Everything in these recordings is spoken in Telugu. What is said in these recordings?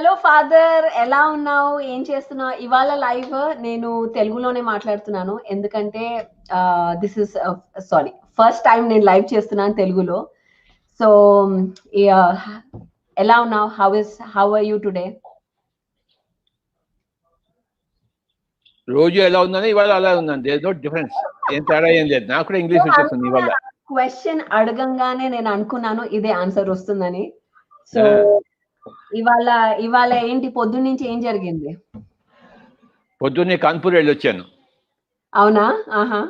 హలో ఫాదర్, ఎలా ఉన్నావు? ఏం చేస్తున్నావు? ఇవాళ లైవ్ నేను తెలుగులోనే మాట్లాడుతున్నాను. ఎందుకంటే this is sorry, first time నేను లైవ్ చేస్తున్నాను తెలుగులో. సో ఎలా ఉన్నావు? How are you today? రోజు ఎలా ఉందని ఇవాళ అలా ఉందని, దేర్ నో డిఫరెన్స్. ఏం తేడా ఏం లేదు. నాకు కూడా ఇంగ్లీష్ వచ్చేస్తుంది ఇవాళ. క్వశ్చన్ అడగంగానే నేను అనుకున్నాను ఇదే ఆన్సర్ వస్తుందని. సో ఇవాళ ఏంటి, పొద్దున్న నుంచి ఏం జరిగింది? పొద్దున్నే కాన్పూర్ వెళ్ళి వచ్చాను. అవునా? ఆహా.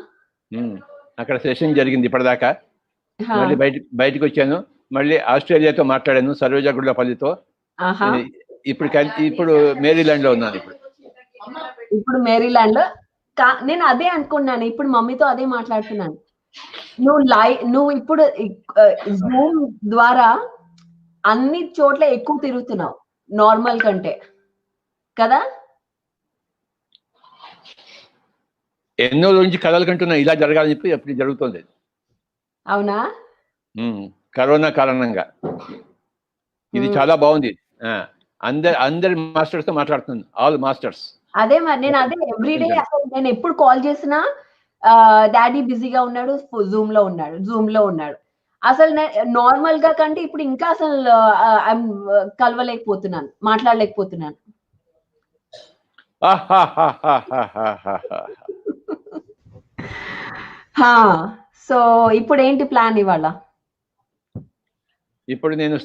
అక్కడ సెషన్ జరిగింది ఇప్పటిదాకా. మళ్ళీ బయటకు వచ్చాను. మళ్ళీ ఆస్ట్రేలియాతో మాట్లాడాను, సరోజా గుడ్లపల్లితో. ఇప్పుడు మేరీలాండ్ లో ఉన్నాను. ఇప్పుడు మేరీలాండ్ లో నేను అదే అనుకున్నాను. ఇప్పుడు మమ్మీతో అదే మాట్లాడుతున్నాను. నువ్వు ఇప్పుడు జూమ్ ద్వారా అన్ని చోట్ల ఎక్కువ తిరుగుతున్నావు నార్మల్ కంటే కదా? ఎన్నో నుంచి కథలు కంటున్నా ఇలా జరగాలని చెప్పి ఎప్పుడు జరుగుతుంది. అవునా? కరోనా కారణంగా ఇది చాలా బాగుంది. అందరి మాస్టర్స్ తో మాట్లాడుతున్నాను, ఆల్ మాస్టర్స్. అదే మరి నేను అదే ఎవ్రీడే నేను ఎప్పుడు కాల్ చేసినా డాడీ బిజీగా ఉన్నాడు, జూమ్ లో ఉన్నాడు. అసలు నార్మల్ గా కంటే ఇప్పుడు ఇంకా అసలు కలవలేకపోతున్నాను, మాట్లాడలేకపోతున్నాను. సో ఇప్పుడు ఏంటి ప్లాన్ ఇవాళ? ఇప్పుడు నేను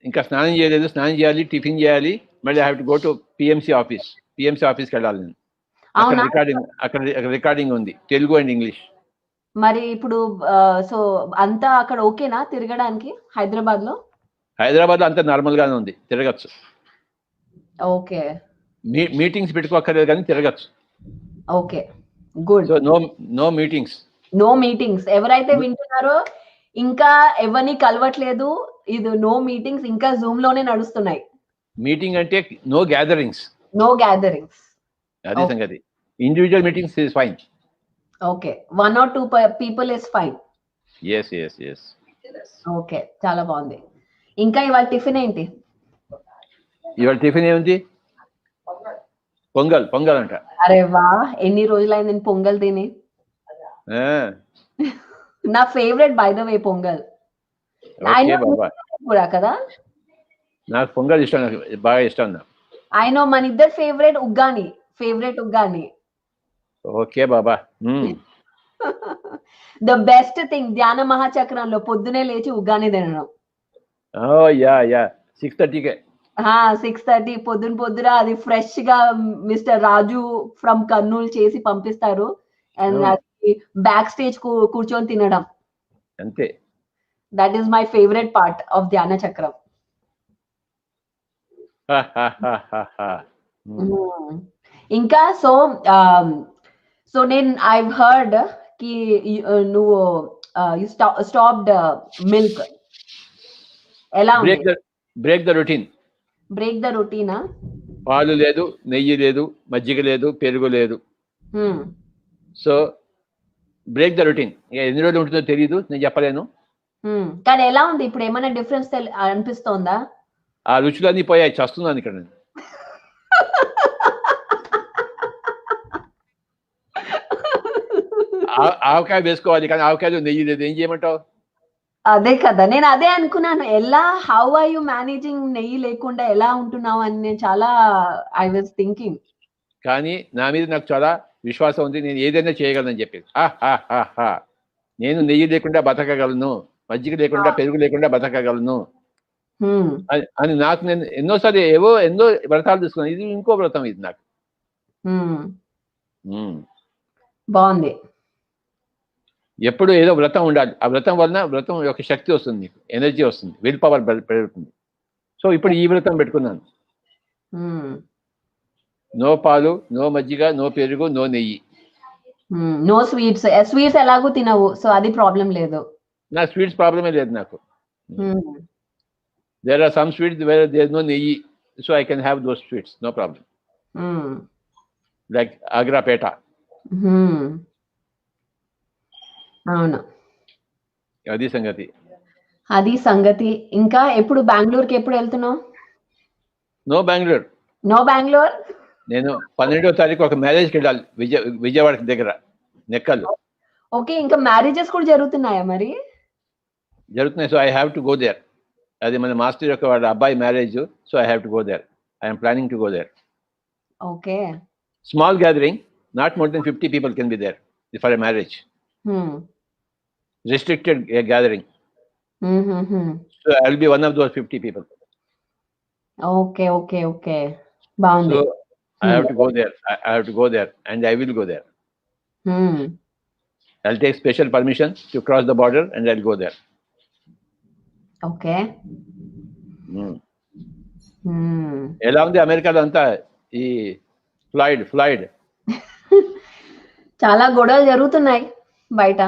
ఇంకా స్నానం చేయలేదు, స్నానం చేయాలి, టిఫిన్ చేయాలి. మళ్ళీ I have to go to PMC ఆఫీస్కి వెళ్ళాలి నేను. అక్కడ రికార్డింగ్ ఉంది, తెలుగు అండ్ ఇంగ్లీష్. మరి ఇప్పుడు సో అంతా అక్కడ ఓకేనా తిరగడానికి? హైదరాబాద్ లో అంతా నార్మల్ గానే ఉంది, తిరగచ్చు. ఓకే. మీటింగ్స్ పెట్టుకోక్కర్లేదు కానీ తిరగచ్చు. Okay, good. So no meetings. ఎవరైతే వింటున్నారో ఇంకా ఎవరిని కలవట్లేదు, ఇది నో మీటింగ్స్, ఇంకా జూమ్ లోనే నడుస్తున్నాయి. మీటింగ్ అంటే నో గ్యాదరింగ్స్. అది సంగతి. Individual meetings is fine. Okay, 1 or 2 people is fine. yes. Okay, చాలా బాగుంది. ఇంకా ఇవాళ టిఫిన్ ఏంటి? ఇవాళ టిఫిన్ ఏమిటి? పొంగల్ అంట. అరే వా, ఎన్ని రోజులైంది నేను పొంగల్ తిని. నా favourite by the way pongal. కూడా కదా, నాకు పొంగల్ ఇష్టం, నాకు బాగా ఇష్టం. ఐ నో, మన ఇద్దరు favourite uggani. Okay Baba. The best thing ధ్యాన మహాచక్రంలో పొద్దునే లేచి ఉగ్గాని తినడం. 6:30కే 6:30 పొద్దున అది ఫ్రెష్ గా మిస్టర్ రాజు ఫ్రమ్ కర్నూలు చేసి పంపిస్తారు. అండ్ అది బ్యాక్ స్టేజ్ కూర్చొని తినడం, అంతే. That is my favourite part of ధ్యాన చక్రం. ఇంకా సో నేను ఐ హర్డ్ కి నువ్వు యు స్టాప్డ్ మిల్క్. ఎలా ఉంది? బ్రేక్ ద రొటీనా? పాలు లేదు, నెయ్యి లేదు, మజ్జిగ లేదు, పెరుగు లేదు. So break the routine. ఎన్ని రోజులు ఉంటుందో తెలియదు, నేను చెప్పలేను. కానీ ఎలా ఉంది ఇప్పుడు? ఏమైనా డిఫరెన్స్ అనిపిస్తోందా? ఆ రుచులన్నీ పోయాయి, చస్తున్నాను ఇక్కడ నేను. ఆవకాయ వేసుకోవాలి కానీ ఆవకాయలో నెయ్యి లేదు, ఏం చేయమంటావు? అదే కదా, నేను అదే అనుకున్నాను. హౌ ఆర్ యు మేనేజింగ్ నెయ్యి లేకుండా ఎలా ఉంటున్నావు అని నేను చాలా ఐ వాజ్ థింకింగ్. కానీ నా మీద నాకు చాలా విశ్వాసం ఉంది, నేను ఏదైనా చేయగలను చెప్పేసి. నేను నెయ్యి లేకుండా బతకగలను, మజ్జిగ లేకుండా, పెరుగు లేకుండా బతకగలను అని నాకు నేను ఎన్నోసారి ఎన్నో వ్రతాలు తీసుకున్నాను. ఇది ఇంకో వ్రతం, ఇది నాకు బాగుంది. ఎప్పుడు ఏదో వ్రతం ఉండాలి. ఆ వ్రతం వలన వ్రతం యొక్క శక్తి వస్తుంది, నీకు ఎనర్జీ వస్తుంది, విల్ పవర్ పెరుగుతుంది. సో ఇప్పుడు ఈ వ్రతం పెట్టుకున్నాను. నో పాలు, నో మజ్జిగ, నో పెరుగు, నో నెయ్యి, నో స్వీట్స్ ఎలాగూ తినవు, సో అది ప్రాబ్లం లేదు. నా స్వీట్స్ ప్రాబ్లమే లేదు నాకు. There are some sweets where there no నెయ్యి, so I can have those sweets, no problem. Like Agra petha. అవును, అది సంగతి. ఇంకా ఎప్పుడు బెంగళూరుకి ఎప్పుడు వెళ్తున్నావు? నో బెంగళూరు. నో బెంగళూరు. నేను 12వ తారీఖు ఒక మ్యారేజ్కి వెళ్ళాలి విజయవాడ దగ్గర నెక్కల్లో. ఓకే, ఇంకా మ్యారేజెస్ కూడా జరుగుతున్నాయా మరి? జరుగుతున్నాయి. So I have to go there. అది మన మాస్టర్ యొక్క వాళ్ళ అబ్బాయి marriage. So I have to go there. I'm planning to go there. Okay. Small gathering, not more than 50 people can be there for a marriage. Restricted gathering. So I'll be one of those 50 people. Okay. బాగుంది. So I have to go there. I have to go there, and I will go there. I'll take special permission to cross the border, and I'll go there. Okay. ఎలా ఉంది అమెరికాలో అంతా ఈ ఫ్లాయిడ్? చాలా గొడవలు జరుగుతున్నాయి బయట.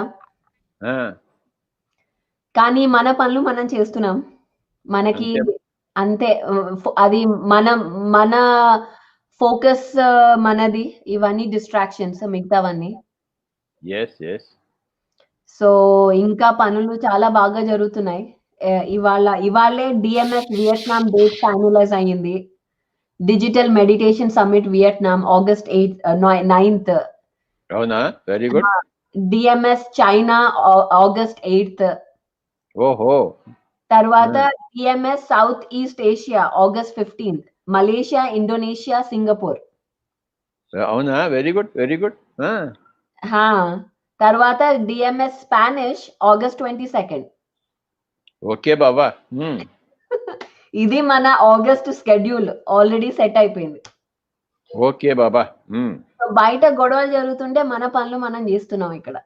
కానీ మన పనులు మనం చేస్తున్నాం. మనకి అంతే. అది మన ఫోకస్ మనది. ఇవన్నీ డిస్ట్రాక్షన్స్ మిగతావన్నీ. సో ఇంకా పనులు చాలా బాగా జరుగుతున్నాయి. ఇవాళే డిఎంఎస్ వియట్నాం డేట్ ఫైనలైజ్ అయ్యింది. Digital meditation summit Vietnam August 9th. అవునా? Very good. DMS China August 8th. ఓహో. తర్వాత DMS south east Asia August 15th. Malaysia, Indonesia, Singapore. అవునా? Very good. తర్వాత DMS Spanish August 22nd. Okay Baba. ఇది మన ఆగస్ట్ స్కెడ్యూల్ ఆల్రెడీ సెట్ అయిపోయింది. ఓకే బాబా. బయట గొడవలు జరుగుతుంటే మన పనులు మనం చేస్తున్నాం ఇక్కడ.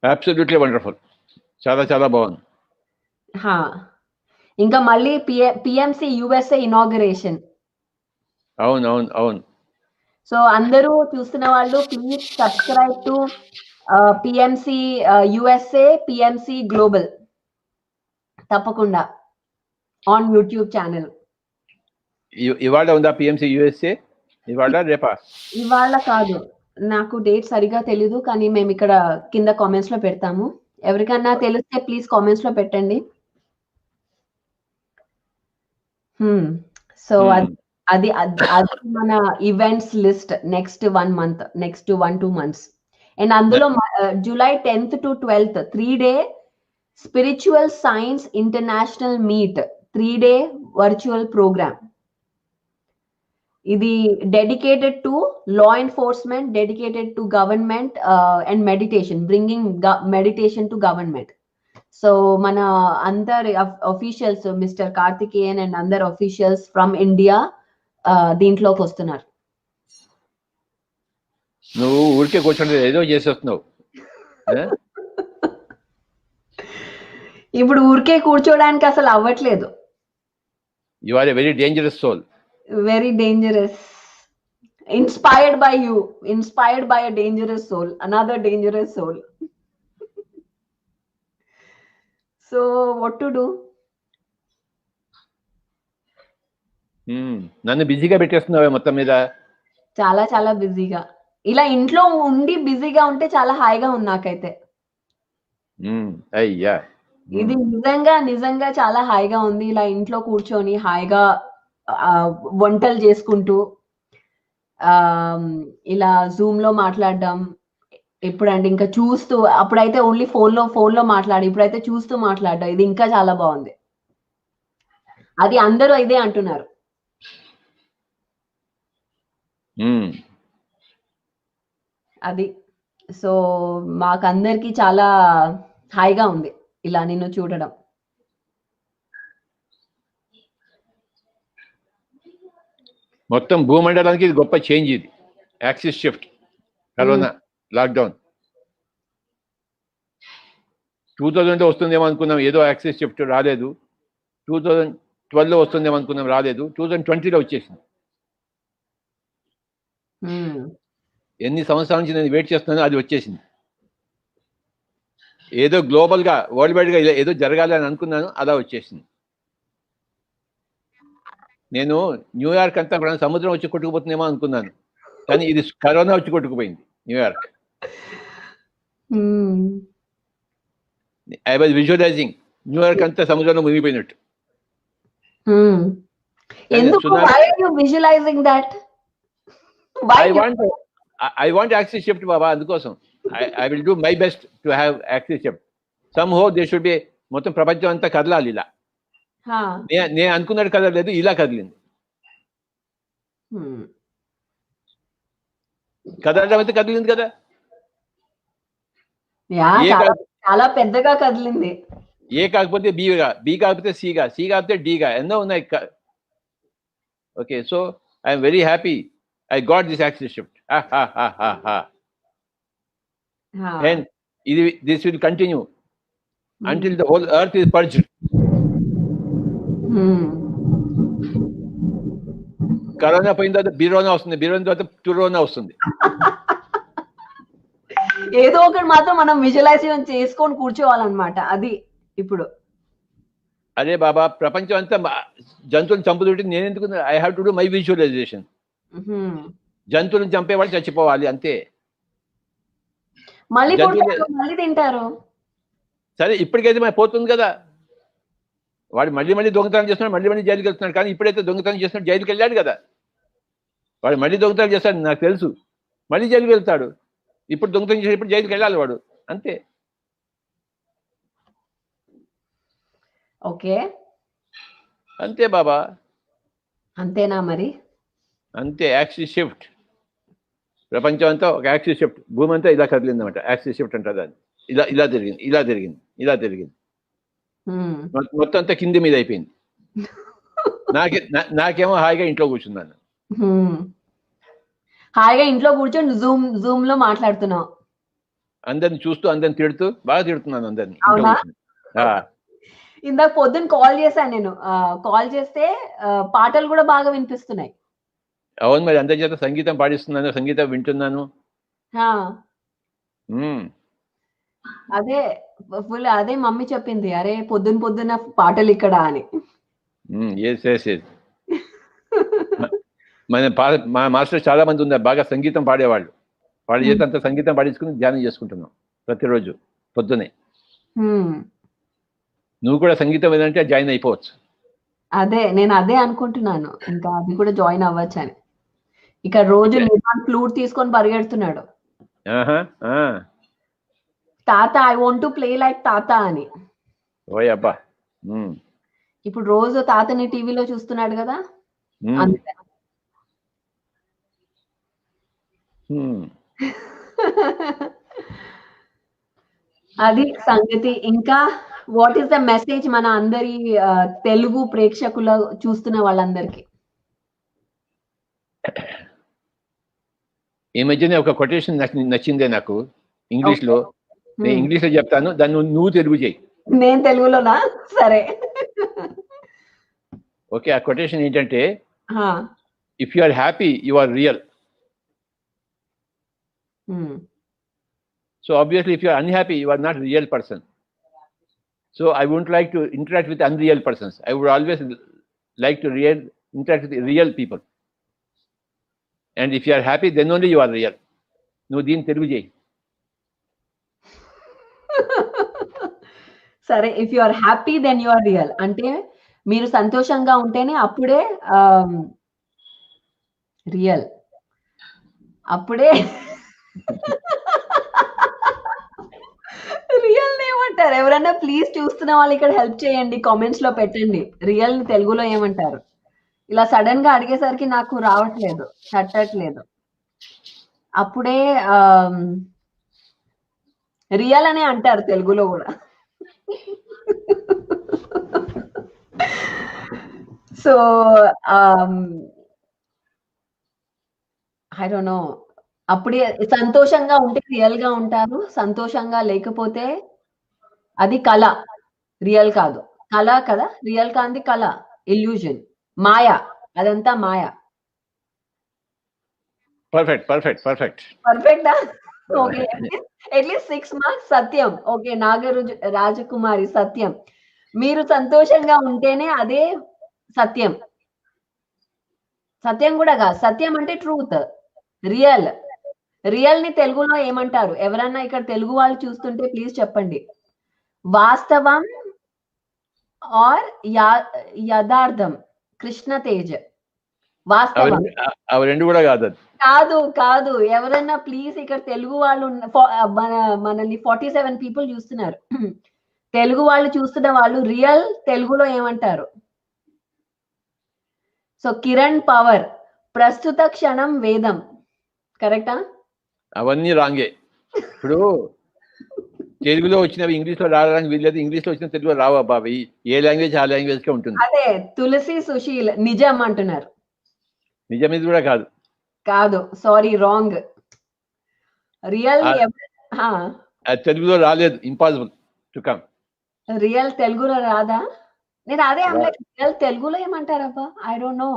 Absolutely wonderful. చాలా బాగుంది. ఇంకా మళ్ళీ పిఎంసి యుఎస్ఏ ఇనాగరేషన్. అవును. సో అందరూ చూస్తున్న వాళ్ళు please subscribe to PMC USA, PMC global తప్పకుండా ఆన్ యూట్యూబ్ ఛానల్. ఇవాళ ఉందా పిఎంసి యుఎస్ఏ? ఇవాళ రేపా? ఇవాళ కాదు, నాకు డేట్ సరిగా తెలీదు. కానీ మేము ఇక్కడ కింద కామెంట్స్ లో పెడతాము. ఎవరికన్నా తెలిస్తే ప్లీజ్ కామెంట్స్ లో పెట్టండి. సో అది మన events list next 1 month, next 1-2 months. And అందులో July 10th to 12th 3-day spiritual science international meet, 3-day virtual programme. ఇది dedicated to law enforcement, dedicated to government and meditation, bringing meditation to government. So మన అందరి అఫీషియల్స్, మిస్టర్ కార్తికేయన్ అండ్ అందరు అఫీషియల్స్ ఫ్రమ్ ఇండియా దీంట్లోకి వస్తున్నారు. నువ్వు ఊరికే కూర్చొని ఏదో చేసేస్తున్నావు. ఇప్పుడు ఊరికే కూర్చోడానికి అసలు అవ్వట్లేదు. You are a very dangerous soul. Very dangerous. Inspired by you. Inspired by a dangerous soul. Another dangerous soul. So, what to do? నన్ను బిజీగా పెట్టేస్తున్నావే మొత్తం మీద. చాలా బిజీగా. ఇలా ఇంట్లో ఉండి బిజీగా ఉంటే చాలా హాయిగా ఉంది నాకైతే. అయ్యా, ఇది నిజంగా చాలా హాయిగా ఉంది. ఇలా ఇంట్లో కూర్చొని హాయిగా వంటలు చేసుకుంటూ ఇలా జూమ్ లో మాట్లాడడం. ఇప్పుడంటే ఇంకా చూస్తూ, అప్పుడైతే ఓన్లీ ఫోన్ లో మాట్లాడి, ఇప్పుడైతే చూస్తూ మాట్లాడడం. ఇది ఇంకా చాలా బాగుంది. అది అందరూ ఇదే అంటున్నారు. అది సో మాకందరికి చాలా హాయిగా ఉంది ఇలా నిన్ను చూడడం. మొత్తం భూమండలానికి ఇది గొప్ప చేంజ్. ఇది యాక్సిస్ షిఫ్ట్. కరోనా లాక్డౌన్ 2000 వస్తుందేమో అనుకున్నాం, ఏదో యాక్సిస్ షిఫ్ట్ రాలేదు. 2012 వస్తుందేమో అనుకున్నాం, రాలేదు. 2020లో వచ్చేసింది. ఎన్ని సంవత్సరాల నుంచి నేను వెయిట్ చేస్తున్నానో అది వచ్చేసింది. ఏదో గ్లోబల్ గా, వరల్డ్ వైడ్ గా ఏదో జరగాలి అని అనుకున్నాను, అలా వచ్చేసింది. నేను న్యూయార్క్ అంతా కూడా సముద్రం వచ్చి కొట్టుకుపోతుందేమో అనుకున్నాను, కానీ ఇది కరోనా వచ్చి కొట్టుకుపోయింది New York. I was visualising New York అంతా సముద్రంలో మునిగిపోయినట్టు. ఎందుకు? Why are you visualizing that? Why? I want axis shift, Baba. అందుకోసం I will do my best to have axis shift. Somehow there should be మొత్తం ప్రపంచం అంతా కదలాలి ఇలా. నేను అనుకున్నట్టు కదలలేదు, ఇలా కదిలింది. కదలడం అయితే కదిలింది కదా. చాలా పెద్దగా కదిలింది. ఏ కాకపోతే బిగా, బి కాకపోతే సిగా, సి కాకపోతే డిగా, ఎన్నో ఉన్నాయి. Okay, so I'm very happy I got this axis shift. And this will continue until the whole earth is purged. Corona పోయిన తర్వాత బిరోనా వస్తుంది, బిరోనా తర్వాత టురోనా వస్తుంది. ఏదో ఒకటి మాత్రం మనం విజువలైజేషన్ చేసుకొని కూర్చోవాలన్నమాట. అది ఇప్పుడు అరే బాబా, ప్రపంచం అంతా జంతువులను చంపుతుంటే నేను ఎందుకు? I have to do my visualisation. జంతువులను చంపేవాళ్ళు చచ్చిపోవాలి అంతే. మళ్ళీ తింటారు. సరే, ఇప్పటికైతే మరి పోతుంది కదా. వాడు మళ్ళీ మళ్ళీ దొంగతనం చేస్తున్నాడు, మళ్ళీ మళ్ళీ జైలుకి వెళ్తున్నాడు. కానీ ఇప్పుడైతే దొంగతనం చేస్తున్నాడు, జైలుకి వెళ్ళాడు కదా. వాడు మళ్ళీ దొంగతనం చేస్తాడు నాకు తెలుసు, మళ్ళీ జైలుకి వెళ్తాడు. ఇప్పుడు దొంగతనం చేసి ఇప్పుడు జైలుకి వెళ్ళాలి వాడు, అంతే. ఓకే, అంతే బాబా. అంతేనా మరి? అంతే. Axis shift. ప్రపంచం అంతా ఒక యాక్సిస్ షిఫ్ట్. భూమి అంతా ఇలా కదిలింది అనమాట. యాక్సిస్ షిఫ్ట్ అంటారు దాన్ని. ఇలా ఇలా తిరిగింది, ఇలా తిరిగింది, ఇలా తిరిగింది. మొత్తం అంతా కింది మీద అయిపోయింది. నాకేమో హాయిగా ఇంట్లో కూర్చున్నాను. హాయిగా ఇంట్లో కూర్చొని జూమ్ లో మాట్లాడుతున్నావు. అందరిని చూస్తూ, అందరిని తిడుతూ, బాగా తిడుతున్నాను అందరిని. ఇందాక పొద్దున్న కాల్ చేశాను నేను. కాల్ చేస్తే పాటలు కూడా బాగా వినిపిస్తున్నాయి. అవును, మరి అందరి చేత సంగీతం పాడిస్తున్నాను, సంగీతం వింటున్నాను. అదే ఫుల్ అదే మమ్మీ చెప్పింది, అరే పొద్దున్న పాటలు ఇక్కడ అని. మా మాస్టర్ చాలా మంది ఉన్నారు బాగా సంగీతం పాడేవాళ్ళు. వాళ్ళ చేత అంత సంగీతం పాడించుకుని ధ్యానం చేసుకుంటున్నాం ప్రతిరోజు పొద్దునే. నువ్వు కూడా సంగీతం ఏదంటే జాయిన్ అయిపోవచ్చు. నేను అదే అనుకుంటున్నాను, ఇంకా అది కూడా జాయిన్ అవ్వచ్చు అని. ఇక రోజు ఫ్లూట్ తీసుకొని పరిగెడుతున్నాడు. తాత, I want to play like తాత అని. ఓయ్ అబ్బా. ఇప్పుడు రోజు తాతని టీవీలో చూస్తున్నాడు కదా, అందుకే. అది సంగతి. ఇంకా వాట్ ఈస్ ద మెసేజ్ మన అందరి తెలుగు ప్రేక్షకుల చూస్తున్న వాళ్ళందరికీ? ఈ మధ్యనే ఒక కొటేషన్ నచ్చిందే నాకు ఇంగ్లీష్ లో. నేను ఇంగ్లీష్ లో చెప్తాను, దాన్ని నువ్వు తెలుగు చేయి. నేను తెలుగులోనా? సరే. ఓకే, ఆ కొటేషన్ ఏంటంటే, if you are happy you are real. So obviously if you are unhappy you are not real person. So I won't like to interact with unreal persons. I would always like to interact with real people. And if you are happy, then only you are real. నువ్వు దీన్ని తెలుగు చేయి. సరే, if you are happy then you are real అంటే మీరు సంతోషంగా ఉంటేనే అప్పుడే రియల్. అప్పుడే రియల్ ఏమంటారు? ఎవరైనా ప్లీజ్ చూస్తున్న వాళ్ళు ఇక్కడ హెల్ప్ చేయండి, కామెంట్స్ లో పెట్టండి. రియల్ ని తెలుగులో ఏమంటారు? ఇలా సడన్ గా అడిగేసరికి నాకు రావట్లేదు, తట్టట్లేదు. అప్పుడే రియల్ అనే అంటారు తెలుగులో కూడా. So I don't no. అప్పుడే సంతోషంగా ఉంటే రియల్ గా ఉంటారు, సంతోషంగా లేకపోతే అది కళ, రియల్ కాదు. కళ కదా, రియల్ కాంది కళ, ఇల్యూజన్, మాయా. అదంతా మాయా. పర్ఫెక్ట్. పర్ఫెక్టా? ఓకే, అట్లీస్ట్ 6 మార్క్స్. సత్యం. ఓకే, రాజకుమారి సత్యం. మీరు సంతోషంగా ఉంటేనే అదే సత్యం. సత్యం కూడా కాదు, సత్యం అంటే ట్రూత్, రియల్. రియల్ ని తెలుగులో ఏమంటారు? ఎవరన్నా ఇక్కడ తెలుగు వాళ్ళు చూస్తుంటే ప్లీజ్ చెప్పండి. వాస్తవం, और యదార్థం కృష్ణ తేజ్ వాస్తవం అవి రెండు కూడా కాదు అది. కాదు కాదు ఎవరన్నా ప్లీజ్ ఇక్కడ తెలుగు వాళ్ళు మనల్ని 47 పీపుల్ చూస్తున్నారు. తెలుగు వాళ్ళు చూస్తున్న వాళ్ళు రియల్ తెలుగులో ఏమంటారు? సో కిరణ్ పవర్ ప్రస్తుత క్షణం వేదం కరెక్టా? అవన్నీ రాంగే. ఇప్పుడు తెలుగులో వచ్చినవి ఇంగ్లీష్ లో రావడానికి వీల్లేదు, ఇంగ్లీష్ లో వచ్చిన తెలుగులో రావు బాబు. ఏ లాంగ్వేజ్ ఆ లాంగ్వేజ్ కే ఉంటుంది. అదే తులసి సుశీల్ నిజం అంటున్నారు. నిజం ఇది కూడా కాదు. కాదు సారీ రాంగ్. రియల్ తెలుగులో రాలేదు, ఇంపాసిబుల్ టు కమ్. రియల్ తెలుగులో రాదా? నేను అదే రియల్ తెలుగులో ఏమంటారబ్బా? I don't know.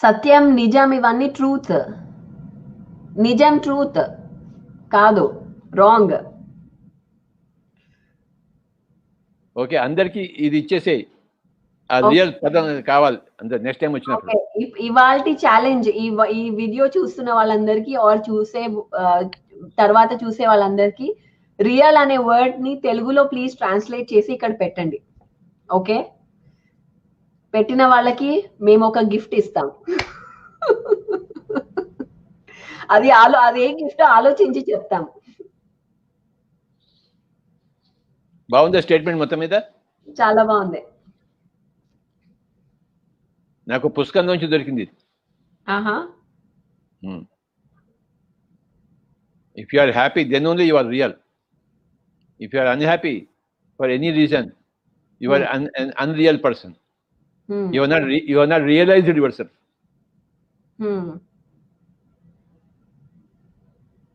సత్యం నిజం ఇవన్నీ ట్రూత్. నిజం ట్రూత్ కాదు, రాంగ్. ఓకే, అందరికి ఇది ఇచ్చేసేయి. ఆ రియల్ పదం కావాలి అందరు నెక్స్ట్ టైం వచ్చినప్పుడు. ఇవాల్టి ఛాలెంజ్ ఈ వీడియో చూస్తున్న వాళ్ళందరికీ ఆర్ తర్వాత చూసే వాళ్ళందరికీ రియల్ అనే వర్డ్ ని తెలుగులో ప్లీజ్ ట్రాన్స్లేట్ చేసి ఇక్కడ పెట్టండి. ఓకే, పెట్టిన వాళ్ళకి మేము ఒక గిఫ్ట్ ఇస్తాం. అదే గిఫ్ట్ ఆలోచించి చెప్తాం. బాగుందా స్టేట్మెంట్ మొత్తం మీద? చాలా బాగుంది. నాకు పుస్తకం నుంచి దొరికింది. If you are happy, then only you are real. If you are unhappy for any reason, you are an unreal person. You are not realized yourself.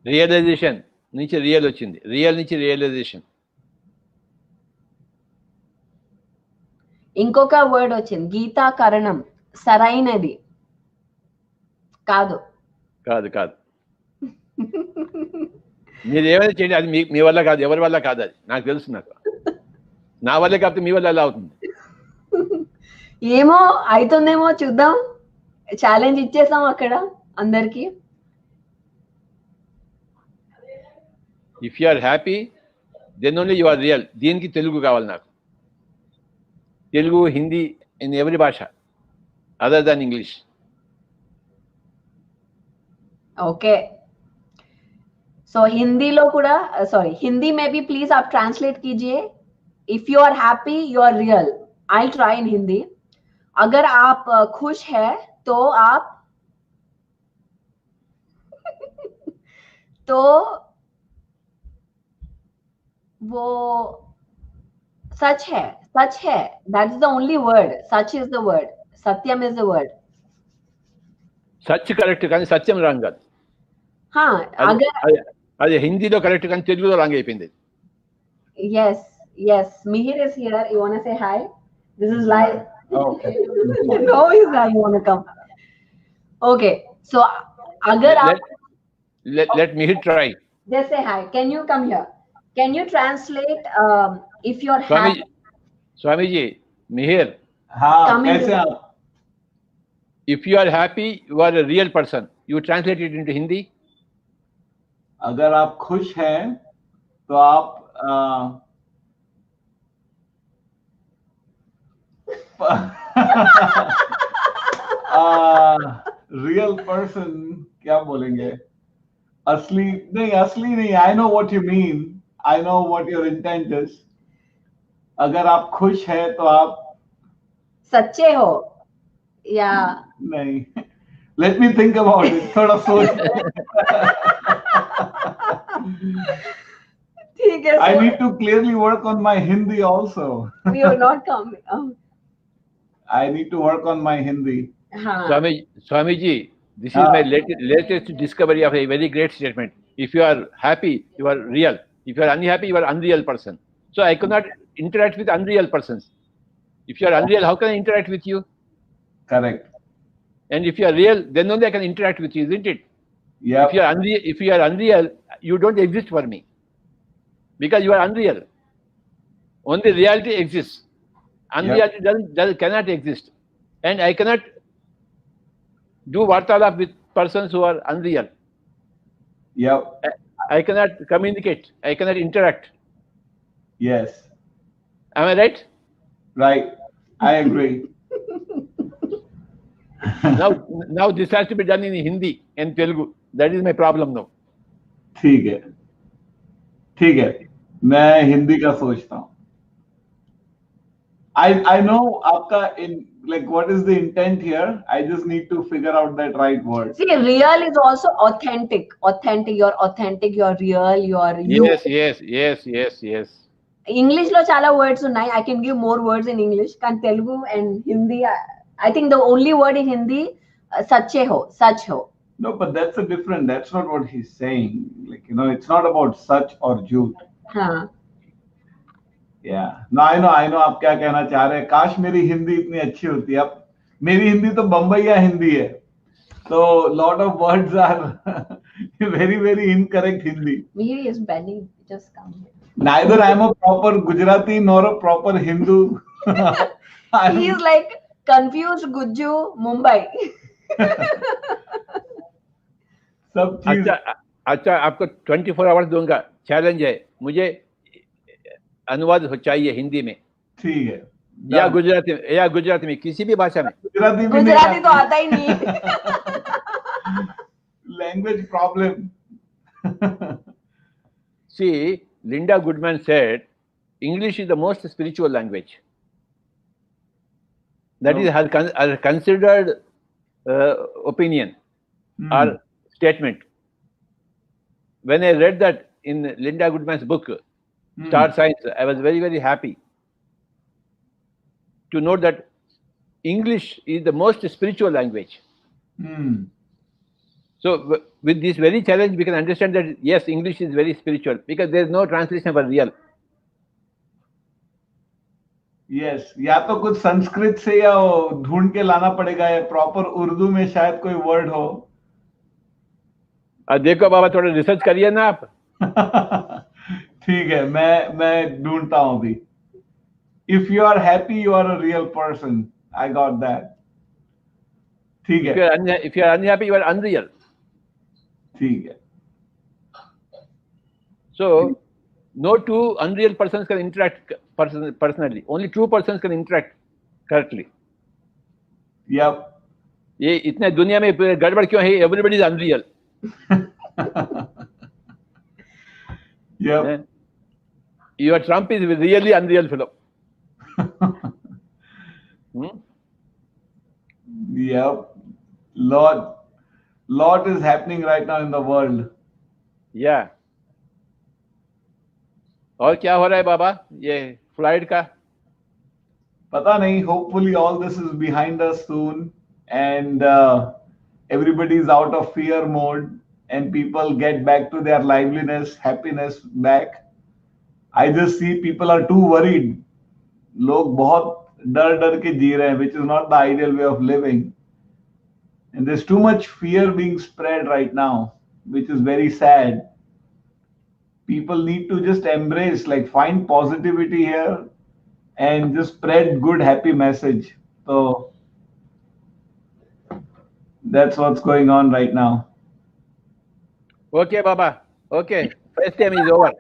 Realization నుంచి రియల్ వచ్చింది, రియల్ నుంచి రియలైజేషన్. ఇంకొక వర్డ్ వచ్చింది గీతా కరణం, సరైనది. కాదు కాదు కాదు. మీరు ఏమైనా చేయండి, అది మీ వల్ల కాదు, ఎవరి వల్ల కాదు. అది నాకు తెలుసు. నా వల్లే కాకపోతే మీ వల్ల ఎలా అవుతుంది? ఏమో అవుతుందేమో చూద్దాం. ఛాలెంజ్ ఇచ్చేసాం అక్కడ అందరికి. If you are happy then only you are real. దీనికి తెలుగు కావాలి నాకు. తెలుగు, హిందీ, ఇన్ ఎవరి భాష other than English. Okay, so హిందీలో కూడా सॉरी हिंदी में भी प्लीज आप ट्रांसलेट कीजिए. If you are happy you are real. I try in Hindi. अगर आप खुश है तो आप तो वो सच है. सच है, that is the only word. Such is the word. Satyam is the word. Such correct కానీ సత్యం రాంగ్ కాదు. అది హిందీలో కరెక్ట్ కానీ తెలుగులో రాంగ్ అయిపోయింది. yes yes Mihir is here. You want to say hi? This is live. Okay. No, he's not. You want to come? Okay, so agar let Mihir try. Just say hi. Can you come here? Can you translate if you're happy? Swamiji, Mihir. कैसे आप? If you are happy, you are a real person. You translate it into Hindi. अगर आप खुश हैं तो आप रियल पर्सन क्या बोलेंगे? असली नहीं. I know what you mean. I know what your intent is. अगर आप खुश हैं तो आप सच्चे हो या नहीं. Let me think about it. थोड़ा सोच. ठीक है. I need to clearly work on my Hindi also. We are not coming. I need to work on my Hindi. Swamiji, this is my latest discovery of a very great statement. If you are happy, you are real. If you are unhappy, you are unreal person. So I cannot interact with unreal persons. If you are unreal, how can I interact with you? Correct. And if you are real, then only I can interact with you, isn't it? Yeah. If you are unreal, you don't exist for me. Because you are unreal. Only reality exists. Unreality cannot exist. And I cannot do vartalap with persons who are unreal. Yep. I cannot communicate. I cannot interact. Yes. Am I right? Right. I agree. Now this has to be done in Hindi and Telugu. That is my problem now. ठीक है, ठीक है. मैं हिंदी का सोचता हूँ. I know आपका in like what is the intent here. I just need to figure out that right word. See, real is also authentic. Authentic. You're authentic. You're real. You're you. Yes. English లో చాలా words ఉన్నాయి. I can give more words in English. కానీ Telugu and Hindi, I think the only word in Hindi, सच्चे हो, सच हो. No, but that's not what he's saying. Like, you know, it's not about such or jhoot. हाँ. Yeah. No, I know आप क्या कहना चाह रहे हैं. काश मेरी हिंदी इतनी अच्छी होती. अब मेरी हिंदी तो बम्बईया हिंदी है. So lot of words are very incorrect Hindi. Miri is bending. Just come here. Neither I am a proper Gujarati nor a proper Hindu. He is like confused Gujju Mumbai. सब चीज. अच्छा आपको 24 आवर्स दूंगा. चैलेंज है. मुझे अनुवाद चाहिए हिंदी में. ठीक है. या गुजराती में किसी भी भाषा में. गुजराती तो आता ही नहीं. Language problem. See, Linda Goodman said, English is the most spiritual language. That is her considered opinion or statement. When I read that in Linda Goodman's book, Star Science, I was very happy to note that English is the most spiritual language. So with this very challenge, we can understand that yes, English is very spiritual because there is no translation for real. Yes, या तो कुछ संस्कृत से या ढूंढ के लाना पड़ेगा या प्रॉपर उर्दू में शायद कोई वर्ड हो. देखो बाबा थोड़ा रिसर्च करिए ना आप. ठीक है, मैं ढूंढता हूं अभी. If you are happy, you are a real person. I got that. ठीक है. If you are unhappy, you are unreal. ठीक है. So no two unreal persons can interact personally. Only true persons can interact correctly. Yep. ये इतने दुनिया में गड़बड़ क्यों है? Everybody is unreal. Yep. Your Trump is really unreal fellow. Yep. Lot is happening right now in the world. Yeah. और क्या हो रहा है बाबा ये फ्लाइट का? पता नहीं. Hopefully all this is behind us soon and everybody is out of fear mode and people get back to their liveliness, happiness back. I just see people are too worried. लोग बहुत डर के जी रहे हैं, which is not the ideal way of living. And there's too much fear being spread right now, which is very sad. People need to just embrace, like find positivity here and just spread good, happy message. So that's what's going on right now. Okay, Baba. Okay. First time is over.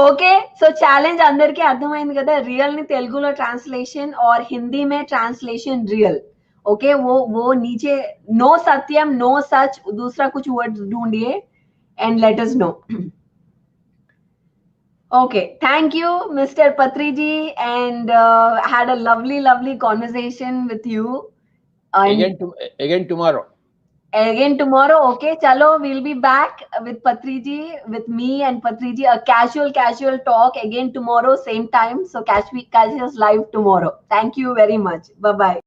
Okay so challenge అందరికీ అర్థమైంది కదా. రియల్ ని తెలుగులో ట్రాన్స్లేషన్ और हिंदी में ट्रांसलेशन रियल. ओके वो नीचे नो सत्यम नो सच दूसरा कुछ वर्ड ढूंढिए and let us know. Okay, thank you Mr. Patri ji and had a lovely conversation with you. Again tomorrow. Again tomorrow. Okay, chalo, we'll be back with Patri ji, with me and Patri ji, a casual talk again tomorrow same time. So catch us live tomorrow. Thank you very much. Bye bye.